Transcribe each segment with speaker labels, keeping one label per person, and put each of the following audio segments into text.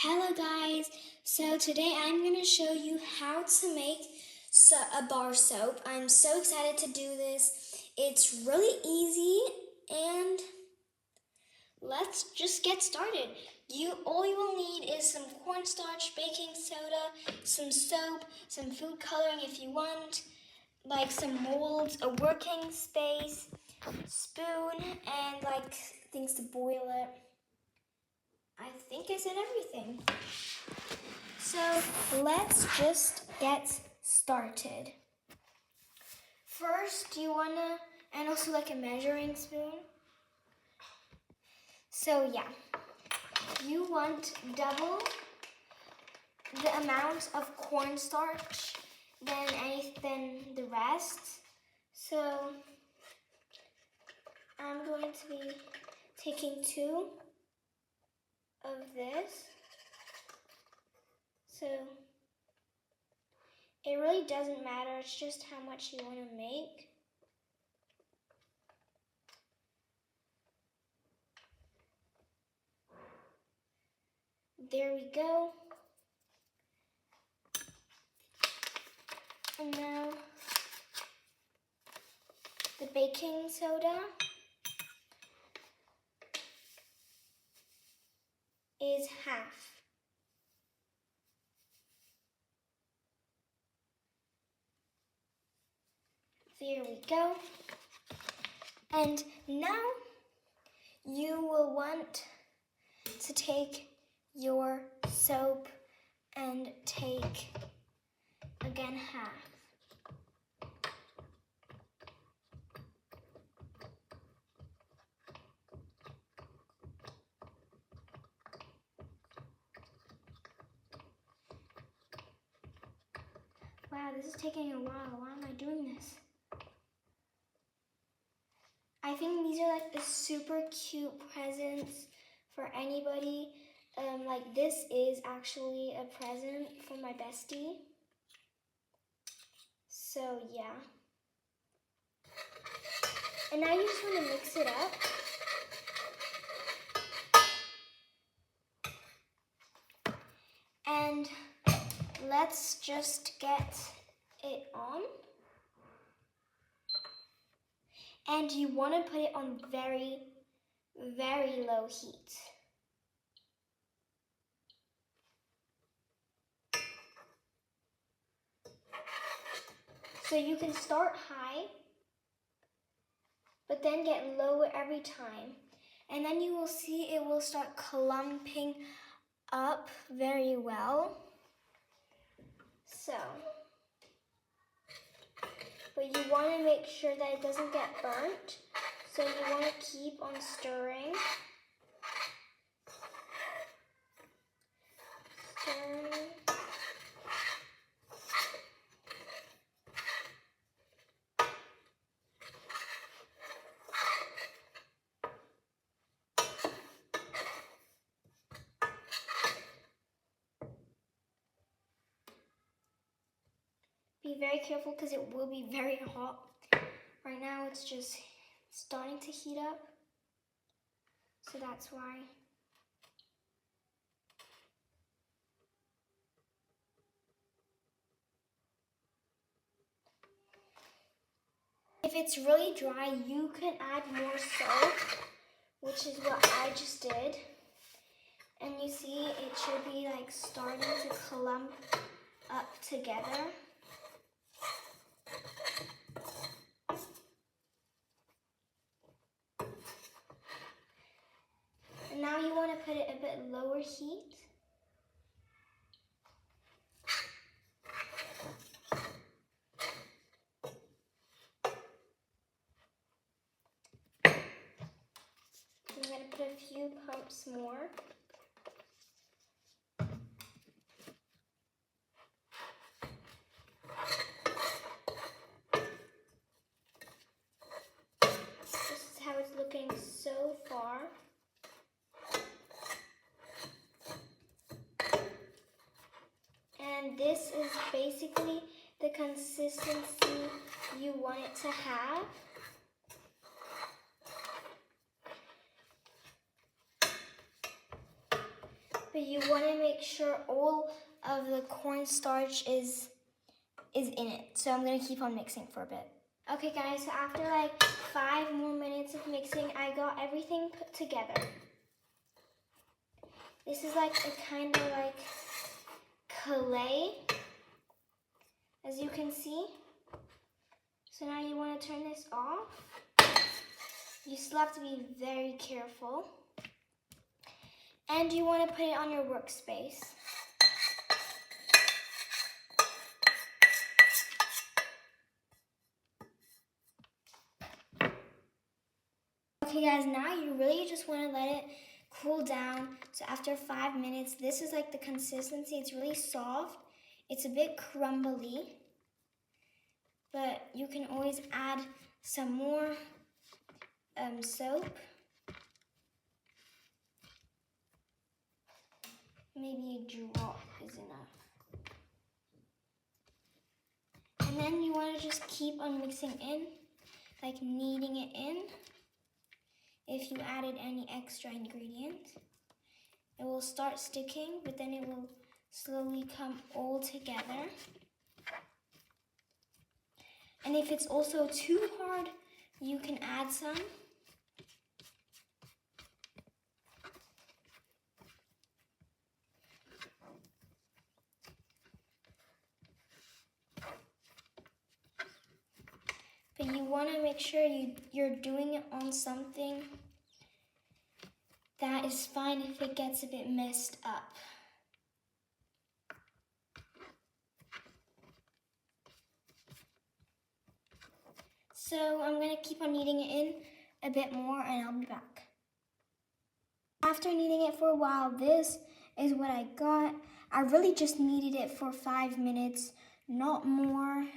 Speaker 1: Hello guys, so today I'm going to show you how to make a bar soap. I'm so excited to do this. It's really easy and let's just get started. All you will need is some cornstarch, baking soda, some soap, some food coloring if you want, like some molds, a working space, spoon, and like things to boil it. I think I said everything. So let's just get started. First, and also like a measuring spoon. So yeah, you want double the amount of cornstarch than the rest. So I'm going to be taking 2 of this. So it really doesn't matter, it's just how much you want to make. There we go. And now the baking soda is half. There we go. And now you will want to take your soap and take again half. Wow, this is taking a while. Why am I doing this? I think these are like the super cute presents for anybody. Like this is actually a present for my bestie. So yeah. And now you just want to mix it up. And let's just get it on. And you want to put it on very, very low heat. So you can start high, but then get lower every time. And then you will see it will start clumping up very well. So, but you want to make sure that it doesn't get burnt. So you want to keep on stirring. Stirring. Be very careful because it will be very hot. Right now it's just starting to heat up. So that's why. If it's really dry, you can add more soap, which is what I just did. And you see it should be like starting to clump up together. And now you want to put it a bit lower heat. I'm going to put a few pumps more. This is how it's looking so far. And this is basically the consistency you want it to have. but you want to make sure all of the cornstarch is in it. So I'm going to keep on mixing for a bit. Okay guys, so after like 5 more minutes of mixing, I got everything put together. This is like a kind of like clay, as you can see. So now you want to turn this off. You still have to be very careful. And you want to put it on your workspace. Okay guys, now you really just want to let it cool down. So after 5 minutes, this is like the consistency. It's really soft. It's a bit crumbly, but you can always add some more soap. Maybe a drop is enough. And then you want to just keep on mixing in, like kneading it in. If you added any extra ingredient, it will start sticking, but then it will slowly come all together. And if it's also too hard, you can add some. But you want to make sure you're doing it on something that is fine if it gets a bit messed up. So I'm going to keep on kneading it in a bit more and I'll be back. After kneading it for a while, this is what I got. I really just kneaded it for 5 minutes, not more.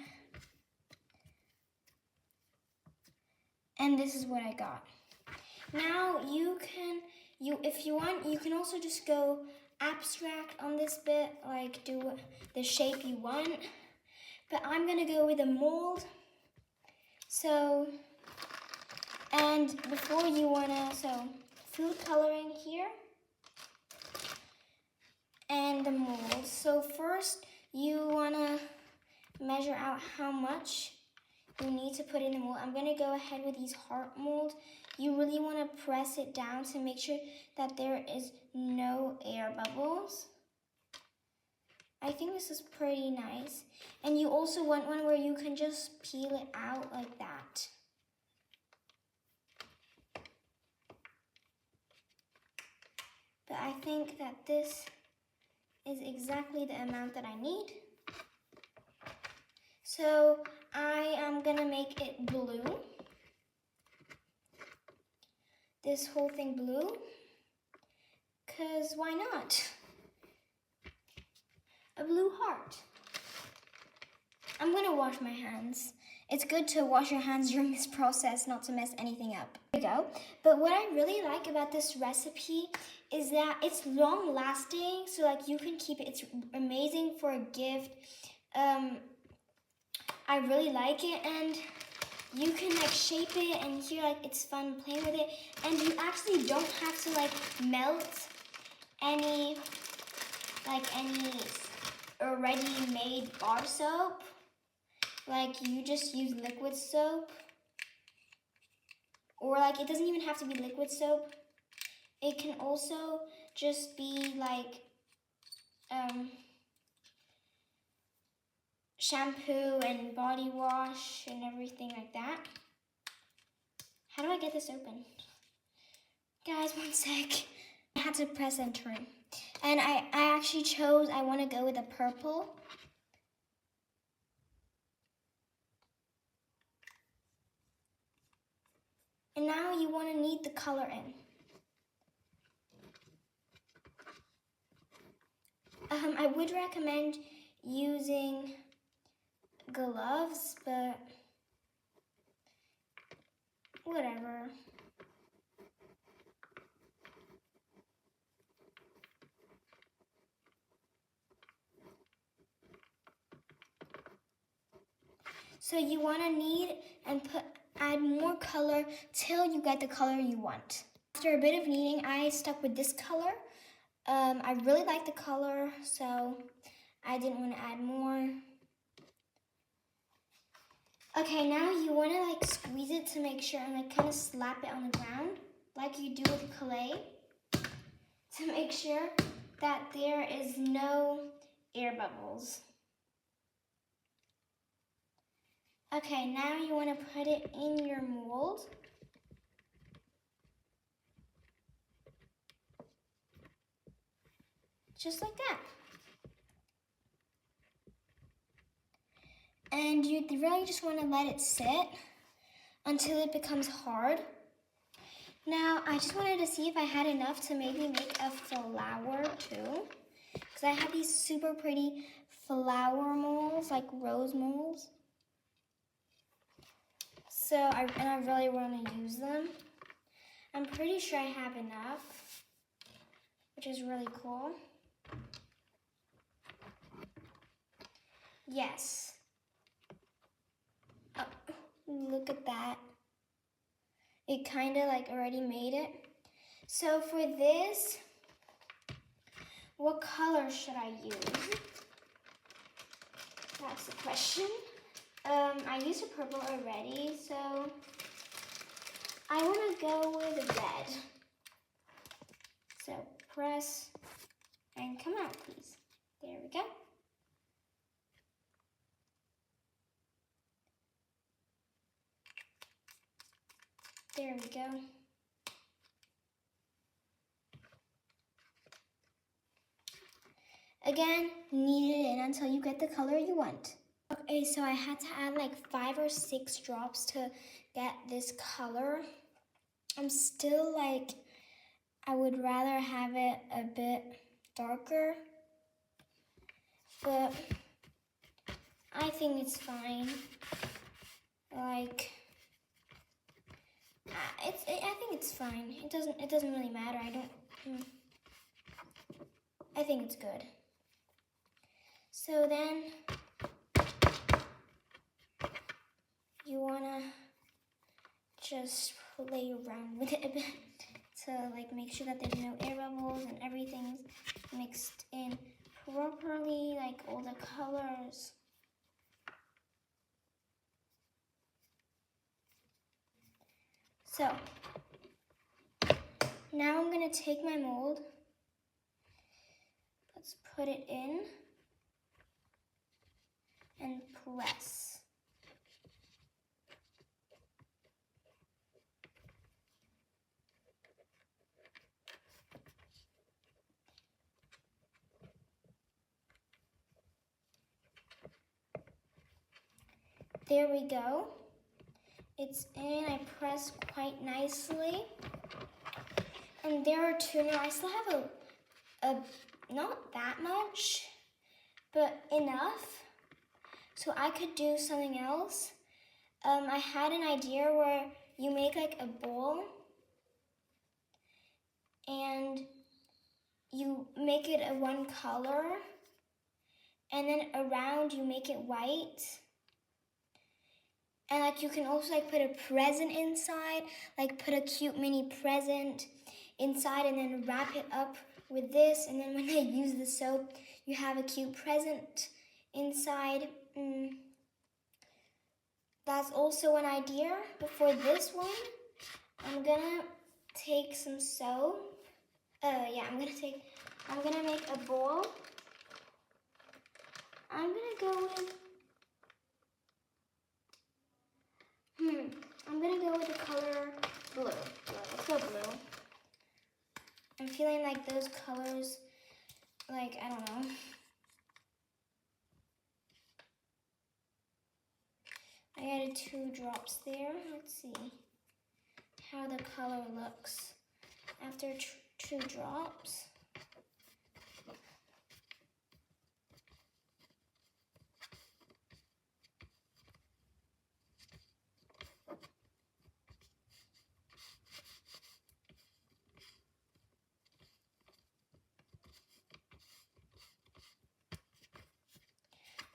Speaker 1: And this is what I got. Now if you want, you can also just go abstract on this bit, like do the shape you want. But I'm gonna go with a mold. So, and before you wanna, food coloring here and the mold. So first you wanna measure out how much you need to put in the mold. I'm gonna go ahead with these heart mold. You really wanna press it down to make sure that there is no air bubbles. I think this is pretty nice. And you also want one where you can just peel it out like that. But I think that this is exactly the amount that I need. So I am gonna make it blue. This whole thing blue, cause why not? A blue heart. I'm gonna wash my hands. It's good to wash your hands during this process, not to mess anything up. There we go. But what I really like about this recipe is that it's long lasting, so like you can keep it. It's amazing for a gift. I really like it, and you can like shape it, and here like it's fun playing with it, and you actually don't have to like melt any already made bar soap. Like you just use liquid soap, or like it doesn't even have to be liquid soap. It can also just be like shampoo and body wash and everything like that. How do I get this open? Guys, one sec. I had to press enter. And I actually chose, I want to go with a purple. And now you want to knead the color in. I would recommend using gloves, but whatever. So you want to knead and add more color till you get the color you want. After a bit of kneading, I stuck with this color. I really like the color, so I didn't want to add more. Okay, now you want to like squeeze it to make sure and like kind of slap it on the ground like you do with clay to make sure that there is no air bubbles. Okay, now you want to put it in your mold. Just like that. And you really just want to let it sit until it becomes hard. Now, I just wanted to see if I had enough to maybe make a flower too. Because I have these super pretty flower molds, like rose molds. So, I really want to use them. I'm pretty sure I have enough, which is really cool. Yes. Oh, look at that. It kind of like already made it. So for this, what color should I use? That's the question. I used a purple already, so I want to go with red. So press and come out, please. There we go. There we go. Again, knead it in until you get the color you want. Okay, so I had to add like 5 or 6 drops to get this color. I'm still like, I would rather have it a bit darker, but I think it's fine. Like, I think it's fine. It doesn't really matter. I think it's good. So then you wanna just play around with it a bit to like make sure that there's no air bubbles and everything's mixed in properly, like all the colors. So now I'm gonna take my mold. Let's put it in and press. There we go. It's in, I press quite nicely. And there are 2 now. I still have a not that much, but enough. So I could do something else. I had an idea where you make like a bowl and you make it a one color and then around you make it white. And like you can also like put a present inside, like put a cute mini present inside and then wrap it up with this. And then when they use the soap, you have a cute present inside. That's also an idea. But for this one, I'm gonna take some soap. I'm gonna make a bowl. I'm gonna go with I'm gonna go with the color blue. Let's go blue. I'm feeling like those colors, like, I don't know. I added 2 drops there. Let's see how the color looks after 2 drops.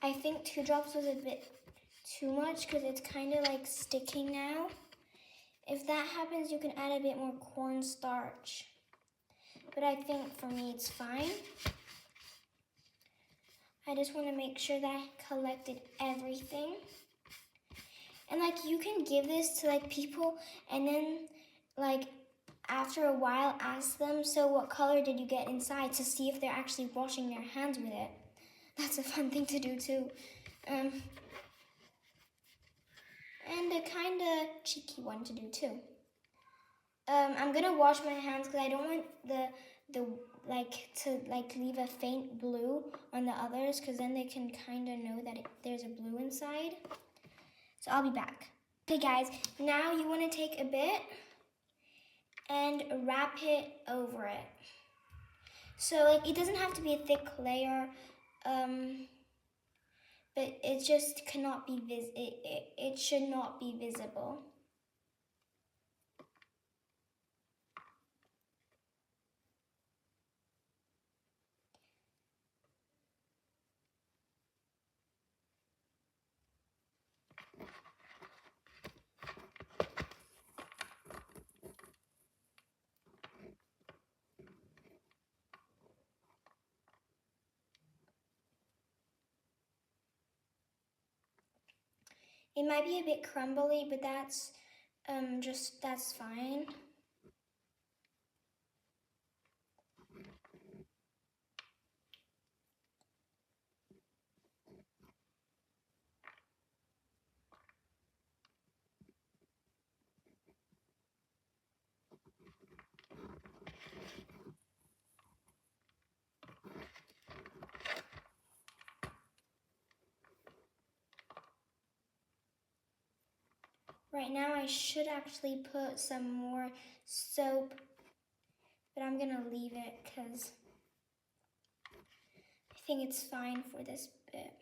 Speaker 1: I think 2 drops was a bit too much because it's kind of like sticking now. If that happens, you can add a bit more cornstarch. but I think for me it's fine. I just want to make sure that I collected everything. And like you can give this to like people and then like after a while ask them, so what color did you get inside, to see if they're actually washing their hands with it. That's a fun thing to do too. And a kind of cheeky one to do too. I'm gonna wash my hands because I don't want the to leave a faint blue on the others, because then they can kind of know that there's a blue inside. So I'll be back. Okay guys, now you want to take a bit and wrap it over it. So like it doesn't have to be a thick layer, but it just cannot be it should not be visible. It might be a bit crumbly, but that's fine. Right now I should actually put some more soap, but I'm gonna leave it because I think it's fine for this bit.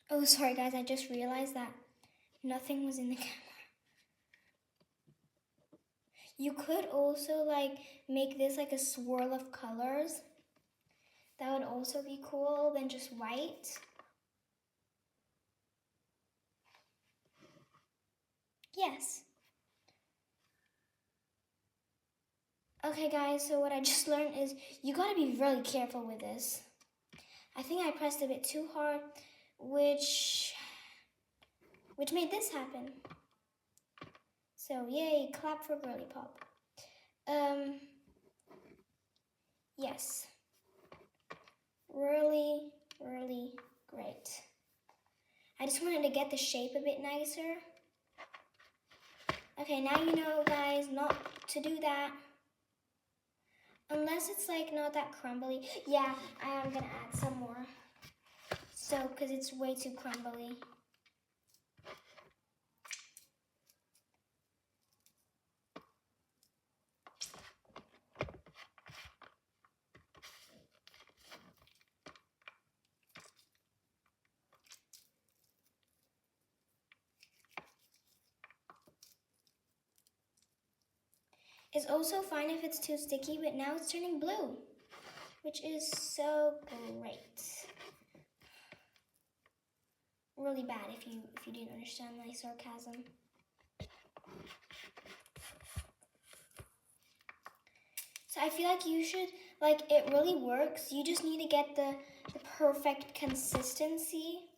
Speaker 1: Oh, sorry guys, I just realized that nothing was in the camera. You could also like make this like a swirl of colors. That would also be cool than just white. Yes. Okay guys, so what I just learned is you gotta be really careful with this. I think I pressed a bit too hard, which made this happen. So yay, clap for Girly Pop. Yes. Really, really great. I just wanted to get the shape a bit nicer. Okay, now you know guys not to do that. Unless it's like not that crumbly. Yeah, I am gonna add some more. So, because it's way too crumbly. It's also fine if it's too sticky, but now it's turning blue, which is so great. Really bad if you didn't understand my sarcasm. So I feel like you should, like it really works. You just need to get the perfect consistency.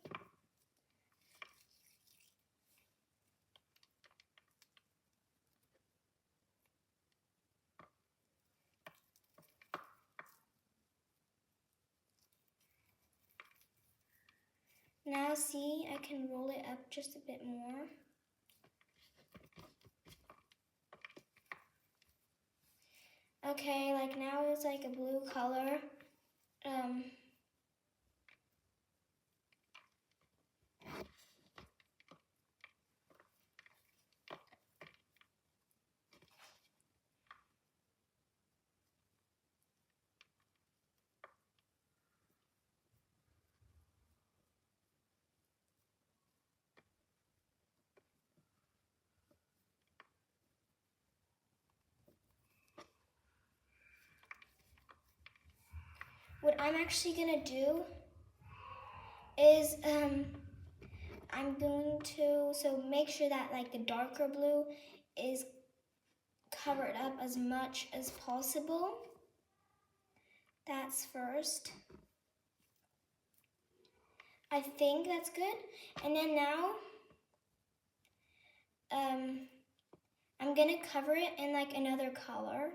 Speaker 1: Now see, I can roll it up just a bit more. Okay, like now it's like a blue color. what I'm actually gonna do is I'm going to make sure that like the darker blue is covered up as much as possible. That's first. I think that's good. And then now I'm gonna cover it in like another color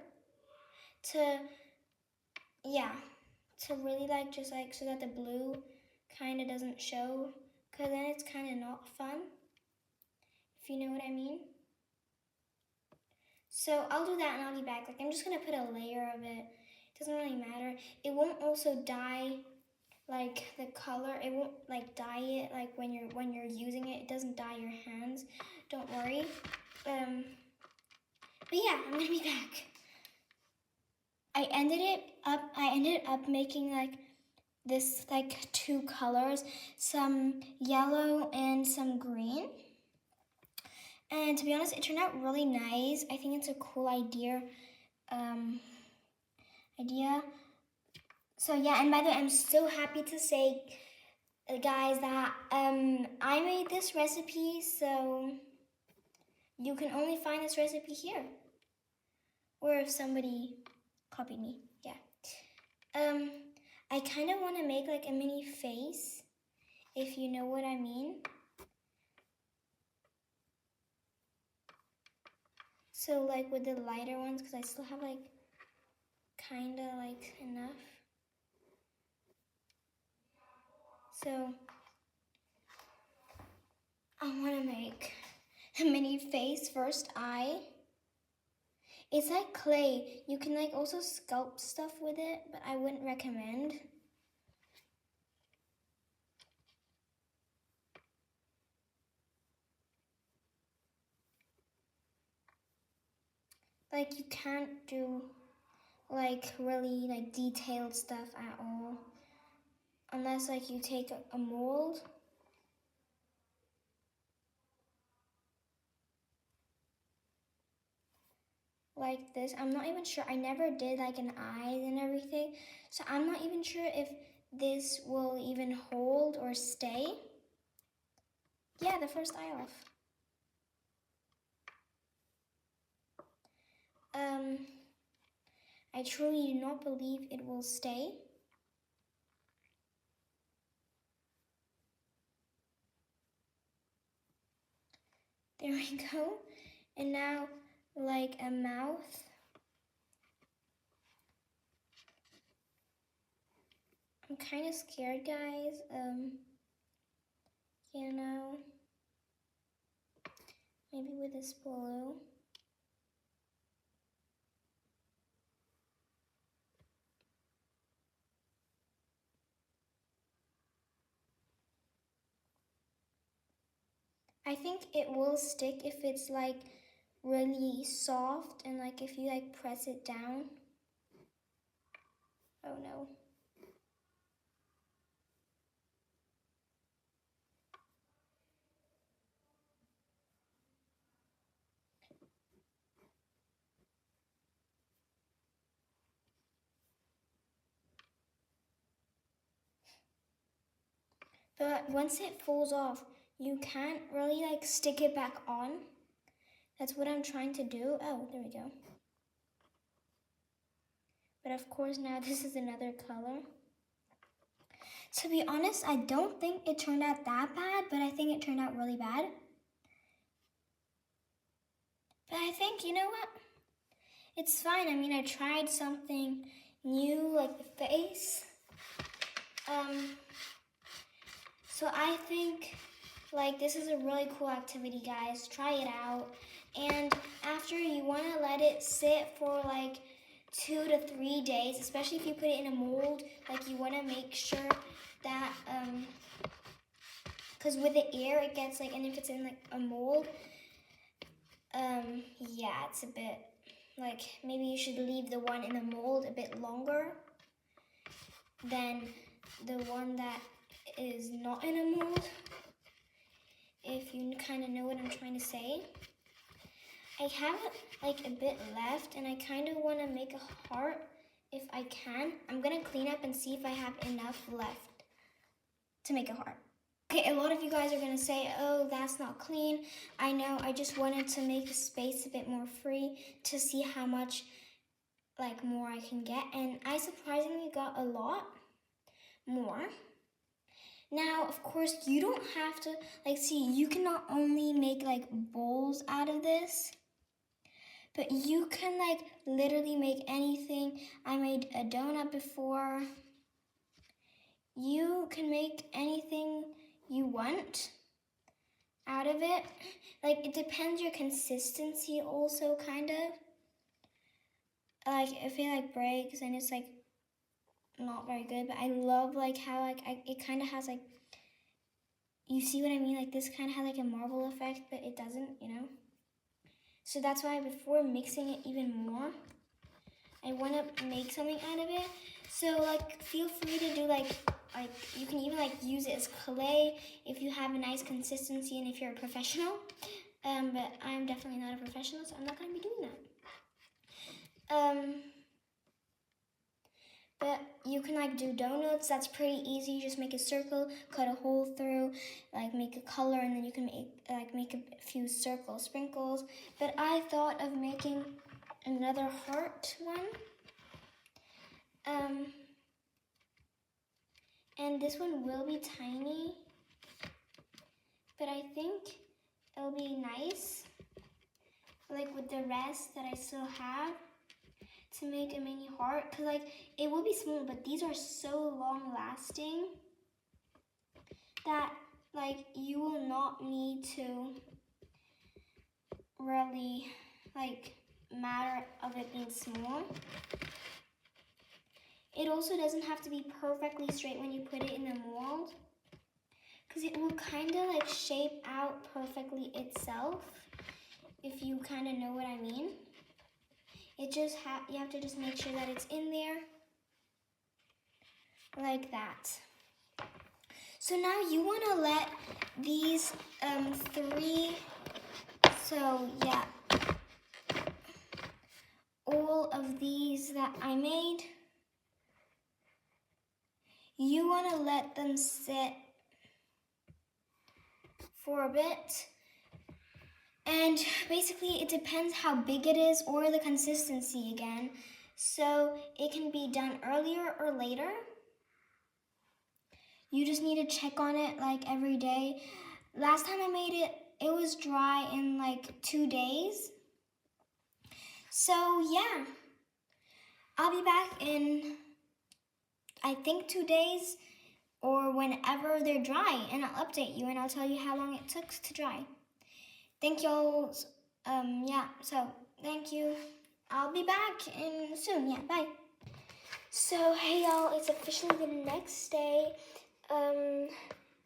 Speaker 1: to really like just like so that the blue kind of doesn't show, because then it's kind of not fun, if you know what I mean. So I'll do that and I'll be back. Like I'm just gonna put a layer of it. It doesn't really matter. It won't also dye like the color. It won't like dye it like when you're using it. It doesn't dye your hands. Don't worry. But yeah, I'm gonna be back. I ended up making like this like two colors, some yellow and some green. And to be honest, it turned out really nice. I think it's a cool idea. So yeah, and by the way, I'm so happy to say, guys, that I made this recipe, so you can only find this recipe here. Or if somebody copied me, yeah. I kind of want to make like a mini face, if you know what I mean. So like with the lighter ones, because I still have like kind of like enough. So I want to make a mini face, first eye. It's like clay. You can like also sculpt stuff with it, but I wouldn't recommend. Like you can't do like really like detailed stuff at all, unless like you take a mold. Like this. I'm not even sure. I never did like an eye and everything, so I'm not even sure if this will even hold or stay. Yeah, the first eye off. I truly do not believe it will stay. There we go. And now like a mouth. I'm kind of scared, guys. You know, maybe with this blue. I think it will stick if it's like really soft and like if you like press it down. Oh no. But once it falls off, you can't really like stick it back on. That's what I'm trying to do. Oh, there we go. But of course now this is another color. To be honest, I don't think it turned out that bad, but I think it turned out really bad. But I think, you know what? It's fine. I mean, I tried something new, like the face. So I think like this is a really cool activity, guys. Try it out. And after, you want to let it sit for like 2 to 3 days, especially if you put it in a mold. Like you want to make sure that, because with the air it gets like, and if it's in like a mold, yeah, it's a bit like, maybe you should leave the one in the mold a bit longer than the one that is not in a mold, if you kind of know what I'm trying to say. I have like a bit left, and I kind of want to make a heart if I can, I'm gonna clean up and see if I have enough left to make a heart. Okay, a lot of you guys are gonna say, oh, that's not clean. I know, I just wanted to make the space a bit more free to see how much like more I can get. And I surprisingly got a lot more. Now, of course, you don't have to, like, see, you can not only make like bowls out of this, but you can like literally make anything. I made a donut before. You can make anything you want out of it. Like, it depends your consistency also, kind of. Like, if it like breaks and it's like not very good, but I love like how like it kind of has like, you see what I mean? Like, this kind of has like a marble effect, but it doesn't, you know? So that's why before mixing it even more, I want to make something out of it. So like, feel free to do like you can even like use it as clay if you have a nice consistency and if you're a professional. But I'm definitely not a professional, so I'm not going to be doing that. But you can like do donuts. That's pretty easy. You just make a circle, cut a hole through, like make a color, and then you can make a few circle sprinkles. But I thought of making another heart one. And this one will be tiny, but I think it'll be nice, like with the rest that I still have, to make a mini heart. Cause like, it will be small, but these are so long lasting that like, you will not need to really like matter of it being small. It also doesn't have to be perfectly straight when you put it in the mold, because it will kind of like shape out perfectly itself, if you kind of know what I mean. It just you have to just make sure that it's in there like that. So now you want to let these three, so yeah, all of these that I made, you want to let them sit for a bit. And basically, it depends how big it is or the consistency again. So it can be done earlier or later. You just need to check on it like every day. Last time I made it, it was dry in like 2 days. So yeah, I'll be back in, I think 2 days or whenever they're dry, and I'll update you and I'll tell you how long it took to dry. Thank y'all. Yeah, so thank you. I'll be back in soon. Yeah, bye. So hey y'all, it's officially the next day.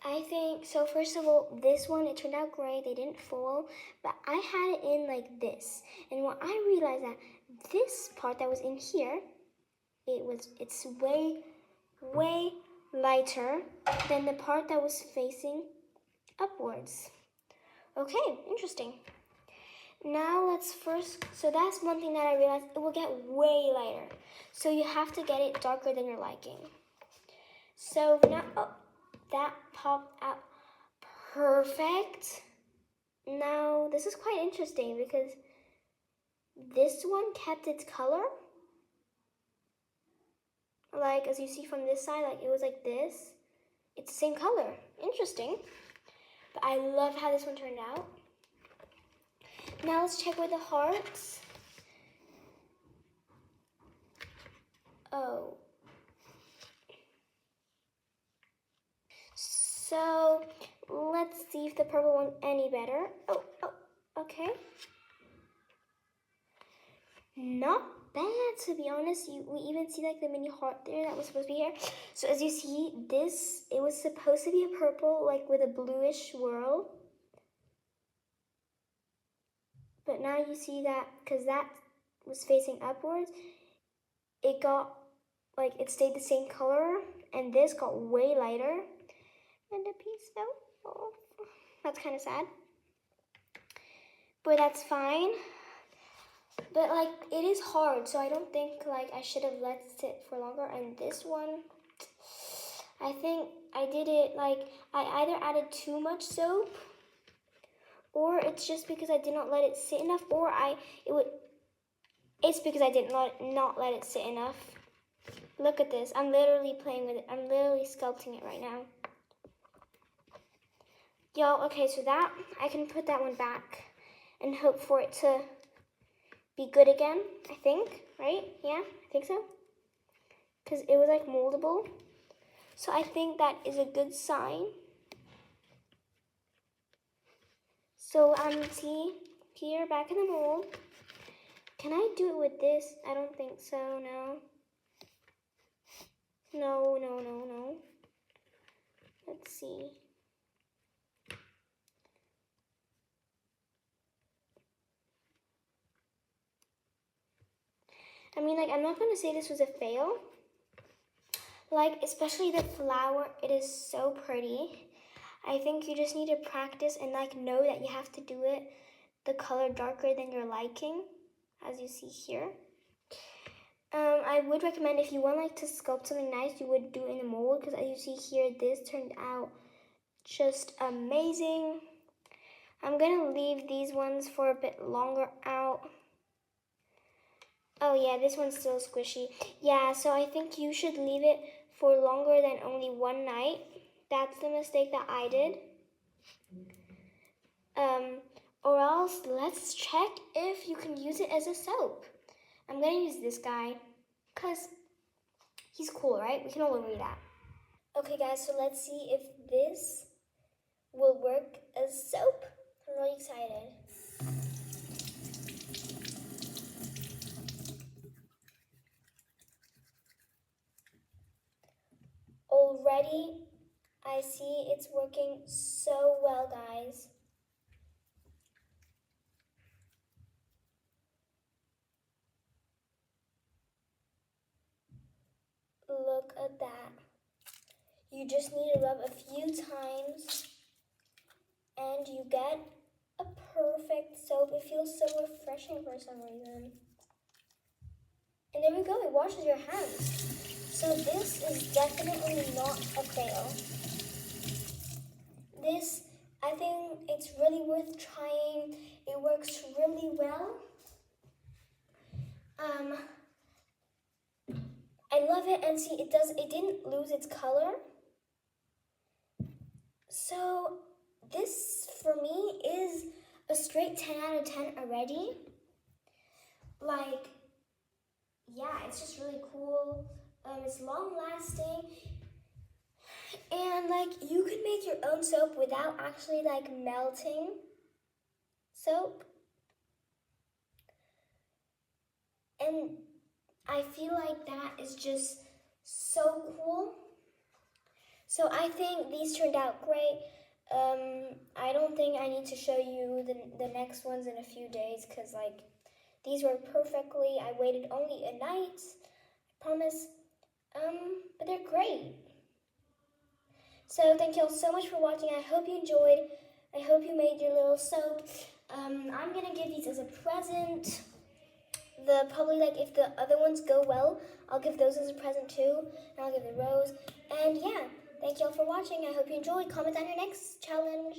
Speaker 1: I think, so first of all, this one, it turned out great. They didn't fall, but I had it in like this. And when I realized that this part that was in here, it's way, way lighter than the part that was facing upwards. Okay, interesting. Now let's first, so that's one thing that I realized, it will get way lighter. So you have to get it darker than your liking. So now, oh, that popped out perfect. Now this is quite interesting because this one kept its color. Like, as you see from this side, like it was like this. It's the same color. Interesting. But I love how this one turned out. Now let's check with the hearts. Oh. So let's see if the purple one's any better. Oh, okay. Not bad, to be honest. We even see like the mini heart there that was supposed to be here. So as you see, this, it was supposed to be a purple, like with a bluish swirl. But now you see that, because that was facing upwards, it got, like, it stayed the same color, and this got way lighter, and a piece fell off. That's kind of sad, but that's fine. But like it is hard, so I don't think like I should have let it sit for longer. And this one, I think I did it like I either added too much soap, or it's just because I did not let it sit enough, or it's because I did not let it sit enough. Look at this. I'm literally playing with it. I'm literally sculpting it right now. Y'all, okay, so that, I can put that one back and hope for it to be good again, I think, right? Yeah, I think so. Because it was like moldable. So I think that is a good sign. So see here back in the mold. Can I do it with this? I don't think so, no. No. Let's see. I mean, like, I'm not gonna say this was a fail. Like, especially the flower, it is so pretty. I think you just need to practice and like know that you have to do it the color darker than your liking, as you see here. I would recommend if you want like to sculpt something nice, you would do it in a mold, because as you see here, this turned out just amazing. I'm gonna leave these ones for a bit longer out. Oh yeah, this one's still squishy. Yeah, so I think you should leave it for longer than only one night. That's the mistake that I did. Or else let's check if you can use it as a soap. I'm gonna use this guy because he's cool, right? We can all agree that. Okay guys, so let's see if this will work as soap. I'm really excited. Already, I see it's working so well, guys. Look at that. You just need to rub a few times and you get a perfect soap. It feels so refreshing for some reason. And there we go, it washes your hands. So this is definitely not a fail. This, I think it's really worth trying. It works really well. I love it, and see, it didn't lose its color. So this, for me, is a straight 10 out of 10 already. Like, yeah, it's just really cool. It's long lasting. And like, you could make your own soap without actually like melting soap. And I feel like that is just so cool. So I think these turned out great. I don't think I need to show you the next ones in a few days, because like these work perfectly. I waited only a night, I promise. But they're great. So thank you all so much for watching. I hope you enjoyed. I hope you made your little soap. I'm gonna give these as a present. Probably like if the other ones go well, I'll give those as a present too. And I'll give the rose. And yeah, thank you all for watching. I hope you enjoyed. Comment on your next challenge.